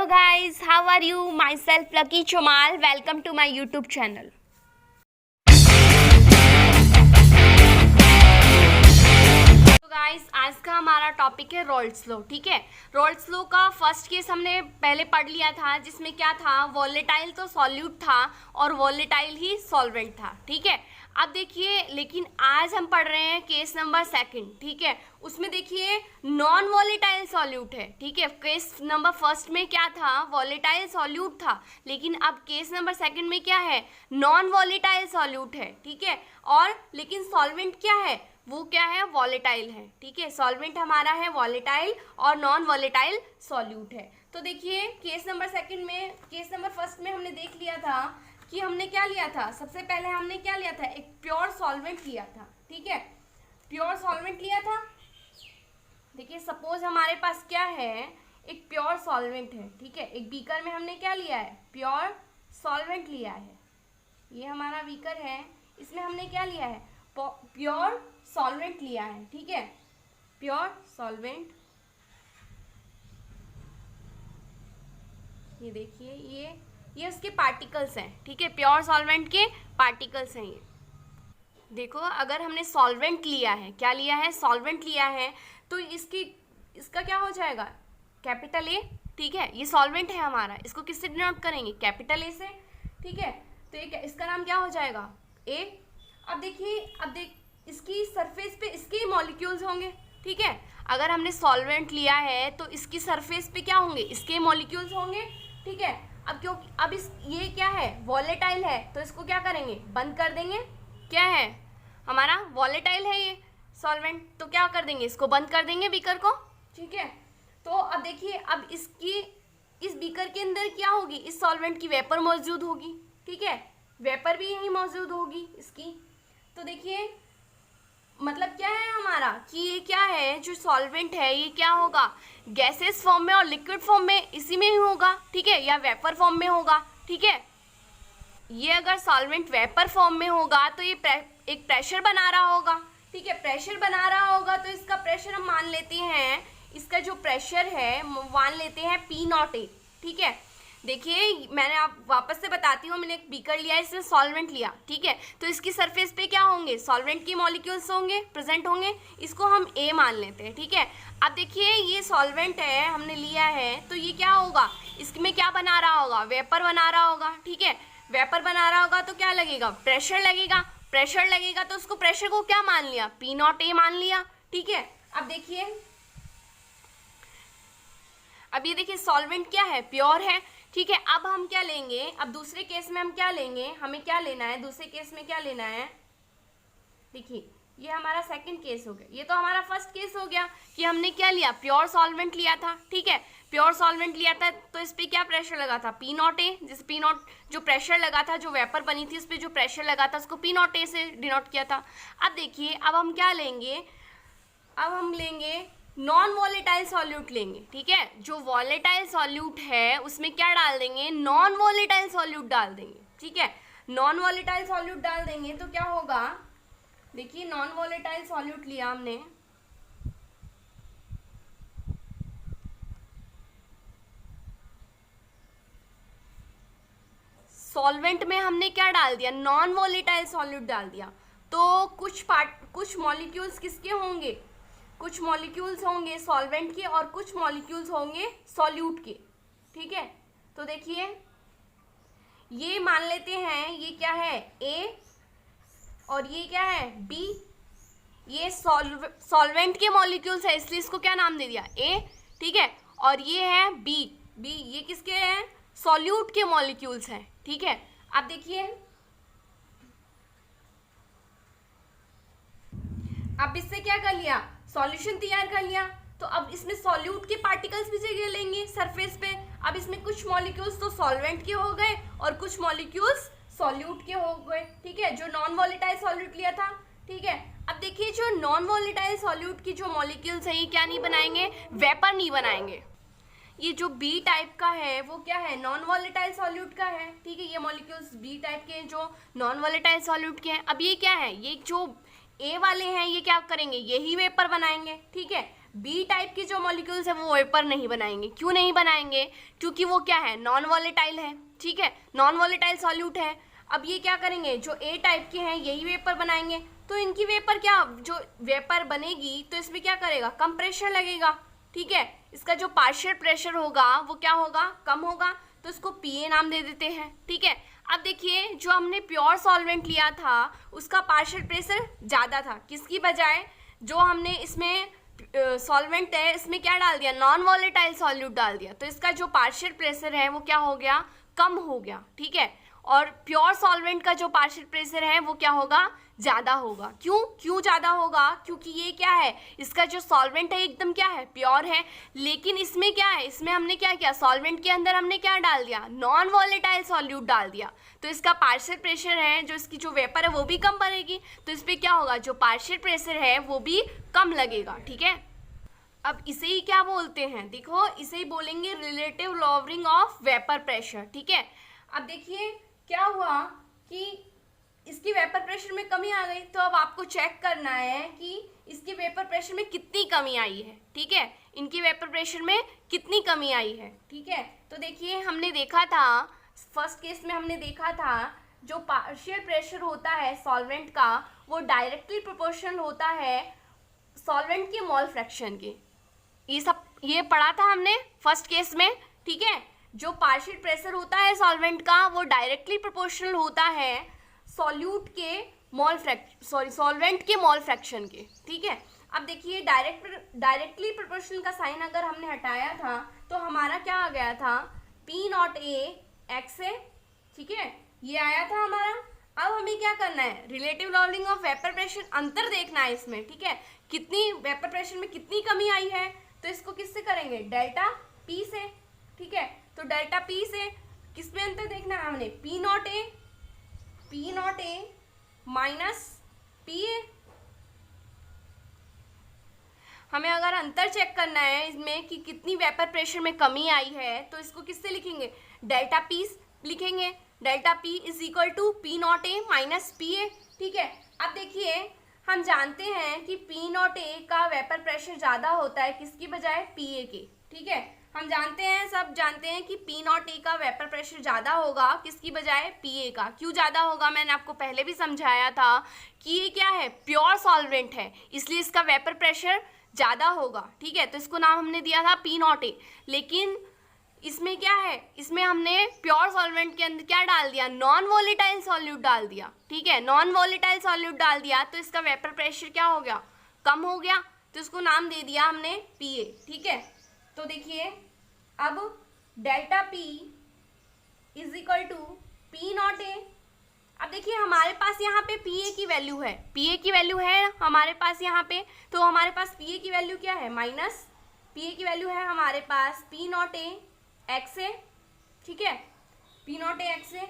guys, how are you? Myself Lucky Chomal. Welcome to my YouTube channel. तो guys आज का हमारा topic है रोल्स लॉ। ठीक है, रोल्स लॉ का फर्स्ट केस हमने पहले पढ़ लिया था, जिसमें क्या था, वॉलेटाइल तो सॉल्यूट था और वॉलेटाइल ही सॉल्वेंट था। ठीक है, अब देखिए, लेकिन आज हम पढ़ रहे हैं केस नंबर सेकंड। ठीक है, उसमें देखिए नॉन वॉलेटाइल सॉल्यूट है। ठीक है, केस नंबर फर्स्ट में क्या था, वॉलेटाइल सॉल्यूट था, लेकिन अब केस नंबर सेकंड में क्या है, नॉन वॉलेटाइल सॉल्यूट है। ठीक है, और लेकिन सॉल्वेंट क्या है, वो क्या है, वॉलेटाइल है। ठीक है, सॉल्वेंट हमारा है वॉलेटाइल और नॉन वॉलेटाइल सॉल्यूट है। तो देखिए केस नंबर सेकंड में, केस नंबर फर्स्ट में हमने देख लिया था कि हमने क्या लिया था, सबसे पहले हमने क्या लिया था, एक प्योर सॉल्वेंट लिया था। ठीक है, प्योर सॉल्वेंट लिया था। देखिए सपोज हमारे पास क्या है, एक प्योर सॉल्वेंट है। ठीक है, एक बीकर में हमने क्या लिया है, प्योर सॉल्वेंट लिया है। ये हमारा बीकर है, इसमें हमने क्या लिया है, प्योर सॉल्वेंट लिया है। ठीक है, प्योर सॉल्वेंट, ये देखिए ये उसके पार्टिकल्स हैं। ठीक है, प्योर सॉल्वेंट के पार्टिकल्स हैं ये। देखो अगर हमने सॉल्वेंट लिया है, क्या लिया है, सॉल्वेंट लिया है, तो इसका क्या हो जाएगा, कैपिटल ए। ठीक है, ये सॉल्वेंट है हमारा, इसको किससे डिनोट करेंगे, कैपिटल ए से। ठीक है, तो ये इसका नाम क्या हो जाएगा, ए। अब देखिए, इसकी सरफेस पे इसके मॉलिक्यूल्स होंगे। ठीक है, अगर हमने सॉल्वेंट लिया है तो इसकी सरफेस पे क्या होंगे, इसके मॉलिक्यूल्स होंगे। ठीक है, अब क्योंकि अब ये क्या है, वॉलेटाइल है, तो इसको क्या करेंगे, बंद कर देंगे। क्या है हमारा, वॉलेटाइल है ये सॉल्वेंट, तो क्या कर देंगे, इसको बंद कर देंगे बीकर को। ठीक है, तो अब देखिए, अब इस बीकर के अंदर क्या होगी, इस सॉल्वेंट की वेपर मौजूद होगी। ठीक है, वेपर भी यही मौजूद होगी इसकी। तो देखिए मतलब क्या है हमारा, कि ये क्या है, जो सॉल्वेंट है ये क्या होगा, गैसेस फॉर्म में और लिक्विड फॉर्म में इसी में ही होगा। ठीक है, या वेपर फॉर्म में होगा। ठीक है, ये अगर सॉल्वेंट वेपर फॉर्म में होगा तो ये एक प्रेशर बना रहा होगा। ठीक है, प्रेशर बना रहा होगा, तो इसका प्रेशर हम मान लेते हैं, इसका जो प्रेशर है मान लेते हैं P0A। ठीक है, देखिए मैंने आप वापस से बताती हूँ, मैंने एक बीकर लिया, इसमें सॉल्वेंट लिया। ठीक है, तो इसकी सरफेस पे क्या होंगे, सॉल्वेंट की मॉलिक्यूल्स होंगे, प्रेजेंट होंगे, इसको हम ए मान लेते हैं। ठीक है, अब देखिए ये सॉल्वेंट है, हमने लिया है, तो ये क्या होगा, इसमें क्या बना रहा होगा, वेपर बना रहा होगा। ठीक है, वेपर बना रहा होगा तो क्या लगेगा, प्रेशर लगेगा। प्रेशर लगेगा तो उसको प्रेशर को क्या मान लिया, P0A मान लिया। ठीक है, अब देखिए, अब ये देखिए सॉल्वेंट क्या है, प्योर है। ठीक है, अब हम क्या लेंगे, अब दूसरे केस में हम क्या लेंगे, हमें क्या लेना है, दूसरे केस में क्या लेना है, देखिए ये हमारा सेकंड केस हो गया। ये तो हमारा फर्स्ट केस हो गया कि हमने क्या लिया, प्योर सॉल्वेंट लिया था। ठीक है, प्योर सॉल्वेंट लिया था, तो इस पे क्या प्रेशर लगा था, P0A। जिस P0 जो प्रेशर लगा था, जो वेपर बनी थी उस पर जो प्रेशर लगा था, उसको P0A से डिनोट किया था। अब देखिए, अब हम क्या लेंगे, अब हम लेंगे नॉन वॉलेटाइल सॉल्यूट लेंगे। ठीक है, जो वॉलेटाइल सॉल्यूट है उसमें क्या डाल देंगे, नॉन वॉलेटाइल सॉल्यूट डाल देंगे। ठीक है, नॉन वॉलेटाइल सॉल्यूट डाल देंगे तो क्या होगा, देखिए नॉन वॉलेटाइल सॉल्यूट लिया हमने, सॉल्वेंट में हमने क्या डाल दिया, नॉन वॉलेटाइल सॉल्यूट डाल दिया, तो कुछ मॉलिक्यूल्स किसके होंगे, कुछ मॉलिक्यूल्स होंगे सॉल्वेंट के और कुछ मॉलिक्यूल्स होंगे सॉल्यूट के। ठीक है, तो देखिए ये मान लेते हैं, ये क्या है, A और ये क्या है, B। ये सॉल्वेंट के मॉलिक्यूल्स है, इसलिए इसको क्या नाम दे दिया, A। ठीक है, और ये है B, ये किसके हैं, सॉल्यूट के मॉलिक्यूल्स हैं। ठीक है, अब देखिए, अब इससे क्या कर लिया, सॉल्यूशन तैयार कर लिया, तो अब इसमें सॉल्यूट के पार्टिकल्स भी जगह लेंगे सरफेस पे। अब इसमें कुछ मॉलिक्यूल्स तो सॉल्वेंट के हो गए और कुछ मॉलिक्यूल्स सॉल्यूट के हो गए। ठीक है, जो नॉन वॉलेटाइल सॉल्यूट लिया था। ठीक है, अब देखिए जो नॉन वॉलेटाइल सॉल्यूट की जो मॉलिक्यूल्स हैं ये क्या नहीं बनाएंगे, वेपर नहीं बनाएंगे। ये जो बी टाइप का है वो क्या है, नॉन वॉलेटाइल सॉल्यूट का है। ठीक है, ये मॉलिक्यूल्स बी टाइप के हैं जो नॉन वॉलेटाइल सॉल्यूट के हैं। अब ये क्या है, ये जो ए वाले हैं ये क्या करेंगे, यही वेपर बनाएंगे। ठीक है, बी टाइप के जो मॉलिक्यूल्स है वो वेपर नहीं बनाएंगे। क्यों नहीं बनाएंगे? क्योंकि वो क्या है, नॉन वॉलेटाइल है, ठीक है, नॉन वॉलेटाइल सॉल्यूट है। अब ये क्या करेंगे, जो ए टाइप के हैं यही वेपर बनाएंगे, तो इनकी वेपर क्या, जो वेपर बनेगी तो इसमें क्या करेगा, कम प्रेशर लगेगा, ठीक है, इसका जो पार्शियल प्रेशर होगा वो क्या होगा, कम होगा, तो इसको पीए नाम दे देते हैं, ठीक है। अब देखिए जो हमने प्योर सॉल्वेंट लिया था उसका पार्शियल प्रेशर ज़्यादा था, किसकी बजाय जो हमने इसमें सॉल्वेंट है इसमें क्या डाल दिया, नॉन वॉलेटाइल सॉल्यूट डाल दिया, तो इसका जो पार्शियल प्रेशर है वो क्या हो गया, कम हो गया, ठीक है। और प्योर सॉल्वेंट का जो पार्शियल प्रेशर है वो क्या होगा, ज़्यादा होगा। क्यों ज़्यादा होगा, क्योंकि ये क्या है, इसका जो सॉल्वेंट है एकदम क्या है, प्योर है, लेकिन इसमें क्या है, इसमें हमने क्या किया, सॉल्वेंट के अंदर हमने क्या डाल दिया, नॉन वॉलेटाइल सॉल्यूट डाल दिया, तो इसका पार्शियल प्रेशर है, जो इसकी जो वेपर है वो भी कम बनेगी, तो इस पर क्या होगा, जो पार्शियल प्रेशर है वो भी कम लगेगा, ठीक है। अब इसे ही क्या बोलते हैं, देखो इसे ही बोलेंगे relative lowering of vapour pressure, ठीक है। अब देखिए क्या हुआ कि इसकी वेपर प्रेशर में कमी आ गई, तो अब आपको चेक करना है कि इसकी वेपर प्रेशर में कितनी कमी आई है, ठीक है, इनकी वेपर प्रेशर में कितनी कमी आई है, ठीक है। तो देखिए हमने देखा था फर्स्ट केस में, हमने देखा था जो पार्शियल प्रेशर होता है सॉल्वेंट का वो डायरेक्टली प्रोपोर्शनल होता है सॉल्वेंट के मोल फ्रैक्शन के, ये पढ़ा था हमने फर्स्ट केस में, ठीक है। जो पार्शियल प्रेशर होता है सॉल्वेंट का वो डायरेक्टली प्रोपोर्शनल होता है सॉल्यूट के सॉल्वेंट के मोल फ्रैक्शन के, ठीक है। अब देखिए डायरेक्टली प्रोपोर्शनल का साइन अगर हमने हटाया था तो हमारा क्या आ गया था, पी नॉट ए एक्स ए, ठीक है, ये आया था हमारा। अब हमें क्या करना है, relative lowering of vapour pressure, अंतर देखना है इसमें, ठीक है, कितनी वेपर प्रेशर में कितनी कमी आई है, तो इसको किससे करेंगे, डेल्टा पी से, ठीक है। तो डेल्टा पी से किसमें अंतर देखना है हमने, P naught A minus P ए। हमें अगर अंतर चेक करना है इसमें कि कितनी वेपर प्रेशर में कमी आई है, तो इसको किससे लिखेंगे, डेल्टा पी लिखेंगे, delta P is equal to P naught A minus P A, ठीक है। अब देखिए हम जानते हैं कि पी नॉट ए का वेपर प्रेशर ज़्यादा होता है किसकी बजाय, पी ए के, ठीक है, हम जानते हैं, सब जानते हैं कि पी नॉट ए का वेपर प्रेशर ज़्यादा होगा किसकी बजाय, पी ए का। क्यों ज़्यादा होगा, मैंने आपको पहले भी समझाया था कि ये क्या है, प्योर सॉल्वेंट है, इसलिए इसका वेपर प्रेशर ज़्यादा होगा, ठीक है, तो इसको नाम हमने दिया था पी नॉट ए। लेकिन इसमें क्या है, इसमें हमने प्योर सॉल्वेंट के अंदर क्या डाल दिया, नॉन वॉलेटाइल सॉल्यूट डाल दिया, ठीक है, नॉन वॉलेटाइल सॉल्यूट डाल दिया, तो इसका वेपर प्रेशर क्या हो गया, कम हो गया, तो इसको नाम दे दिया हमने पी ए, ठीक है। तो देखिए अब delta P is equal to P naught A. अब देखिए हमारे पास यहाँ पे पी ए की वैल्यू है, पी ए की वैल्यू है हमारे पास यहाँ पे, तो हमारे पास पी ए की वैल्यू क्या है, माइनस पी ए की वैल्यू है हमारे पास पी नॉट ए एक्स ए, ठीक है, पी नॉट ए एक्स ए।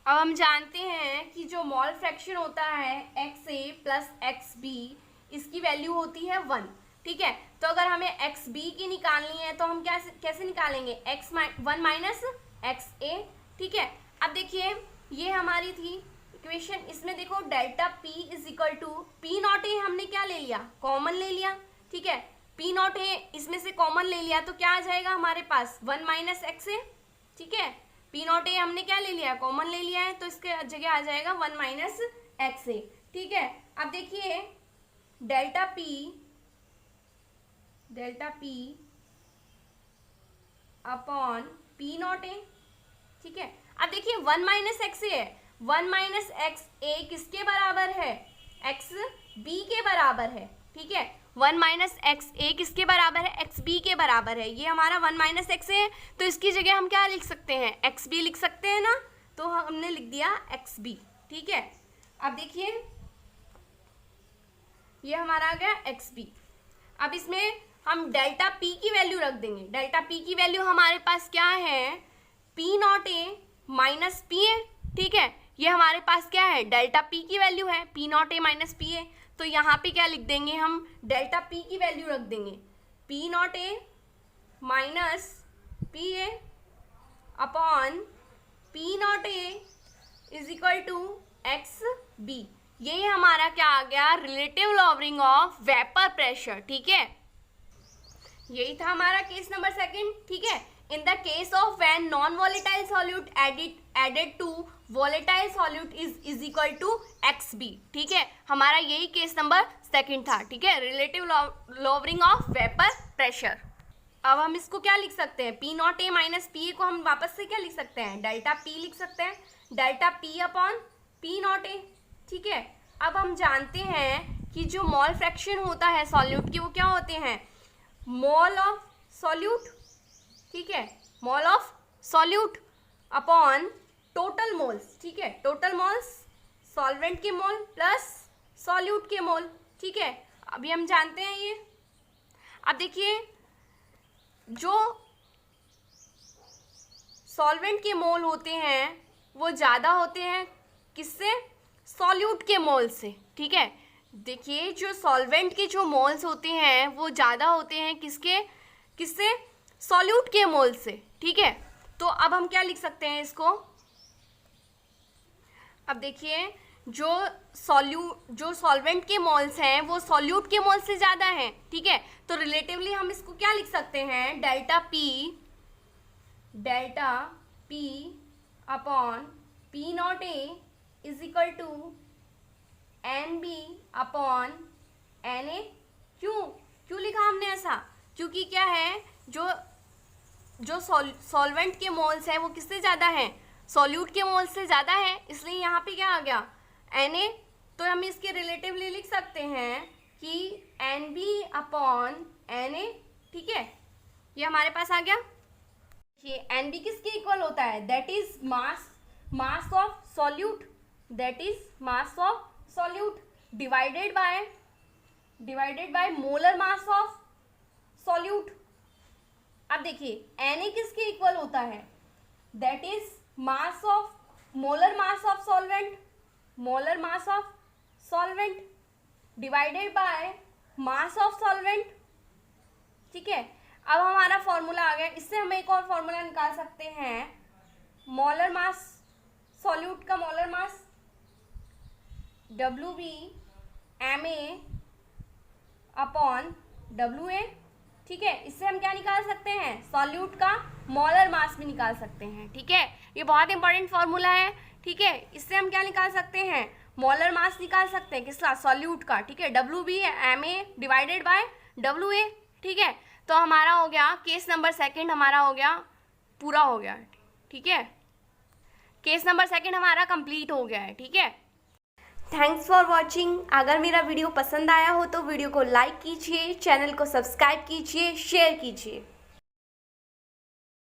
अब हम जानते हैं कि जो मोल फ्रैक्शन होता है एक्स ए प्लस एक्स बी, इसकी वैल्यू होती है 1, ठीक है। तो अगर हमें एक्स बी की निकालनी है तो हम कैसे निकालेंगे, एक्स 1 माइनस एक्स ए, ठीक है। अब देखिए ये हमारी थी इक्वेशन, इसमें देखो delta P is equal to P naught A हमने क्या ले लिया, कॉमन ले लिया, ठीक है, पी नॉट ए इसमें से कॉमन ले लिया तो क्या आ जाएगा हमारे पास 1 माइनस एक्स ए, ठीक है, पी नॉट ए हमने क्या ले लिया, कॉमन ले लिया है, तो इसके जगह आ जाएगा 1 माइनस एक्स ए, ठीक है। अब देखिए delta P upon P naught ए, ठीक है। अब देखिए 1 माइनस एक्स ए है, 1 माइनस एक्स ए किसके बराबर है, एक्स बी के बराबर है, ठीक है, 1 माइनस एक्स ए किसके बराबर है, एक्स बी के बराबर है, ये हमारा 1 माइनस एक्स ए है, तो इसकी जगह हम क्या लिख सकते हैं, एक्स बी लिख सकते हैं ना, तो हमने लिख दिया एक्स बी, ठीक है। अब देखिए ये हमारा आ गया एक्स बी। अब इसमें हम डेल्टा पी की वैल्यू रख देंगे, डेल्टा पी की वैल्यू हमारे पास क्या है, P naught A minus P A, ठीक है, ये हमारे पास क्या है, डेल्टा पी की वैल्यू है, P naught A minus P ए, तो यहाँ पे क्या लिख देंगे हम, डेल्टा पी की वैल्यू रख देंगे, P naught A minus P A upon P naught A is equal to X B, यही हमारा क्या आ गया, relative lowering of vapour pressure. ठीक है, यही था हमारा केस नंबर सेकंड। ठीक है, in the case of when non volatile solute added to volatile solute is equal to XB। ठीक है, हमारा यही केस नंबर सेकंड था। ठीक है, relative lowering of vapour pressure. अब हम इसको क्या लिख सकते हैं, P naught A minus P ए को हम वापस से क्या लिख सकते हैं, डेल्टा P लिख सकते हैं, delta P upon P naught ए। ठीक है, अब हम जानते हैं कि जो मोल फ्रैक्शन होता है सॉल्यूट की, वो क्या होते हैं, मोल ऑफ सॉल्यूट। ठीक है, mole of solute upon total moles. ठीक है, टोटल मोल्स सॉल्वेंट के मोल प्लस सॉल्यूट के मोल। ठीक है, अभी हम जानते हैं ये। अब देखिए, जो सॉल्वेंट के मोल होते हैं वो ज़्यादा होते हैं किससे, सॉल्यूट के मोल से। ठीक है, देखिए जो सॉल्वेंट के जो मोल्स होते हैं वो ज़्यादा होते हैं किससे, सॉल्यूट के मोल से। ठीक है, तो अब हम क्या लिख सकते हैं इसको, अब देखिए जो सॉल्वेंट के मोल्स हैं वो सॉल्यूट के मोल से ज़्यादा हैं। ठीक है, तो रिलेटिवली हम इसको क्या लिख सकते हैं, delta P upon P naught A is equal to NB upon NA। क्यों लिखा हमने ऐसा, क्योंकि क्या है, जो सॉल्वेंट के मोल्स हैं वो किससे ज़्यादा हैं, सॉल्यूट के मोल्स से ज़्यादा है, इसलिए यहाँ पे क्या आ गया, Na। तो हम इसके रिलेटिवली लिख सकते हैं कि NB अपॉन Na। ठीक है, ये हमारे पास आ गया। ये NB किसके इक्वल होता है, that is mass of solute, that is mass of solute divided by molar mass of solute. अब देखिए Na किसके इक्वल होता है, that is mass of molar mass of solvent divided by mass of solvent. ठीक है, अब हमारा formula आ गया, इससे हम एक और फॉर्मूला निकाल सकते हैं, मोलर मास सॉल्यूट का molar mass WB MA upon WA। ठीक है, इससे हम क्या निकाल सकते हैं, सॉल्यूट का मोलर मास भी निकाल सकते हैं। ठीक है, ये बहुत इंपॉर्टेंट फॉर्मूला है। ठीक है, इससे हम क्या निकाल सकते हैं, मोलर मास निकाल सकते हैं किसका, सॉल्यूट का। ठीक है, WB MA divided by WA। ठीक है, तो हमारा हो गया केस नंबर सेकंड, हमारा हो गया पूरा हो गया। ठीक है, केस नंबर सेकंड हमारा कंप्लीट हो गया है। ठीक है, थैंक्स फॉर वॉचिंग। अगर मेरा वीडियो पसंद आया हो तो वीडियो को लाइक कीजिए, चैनल को सब्सक्राइब कीजिए, शेयर कीजिए।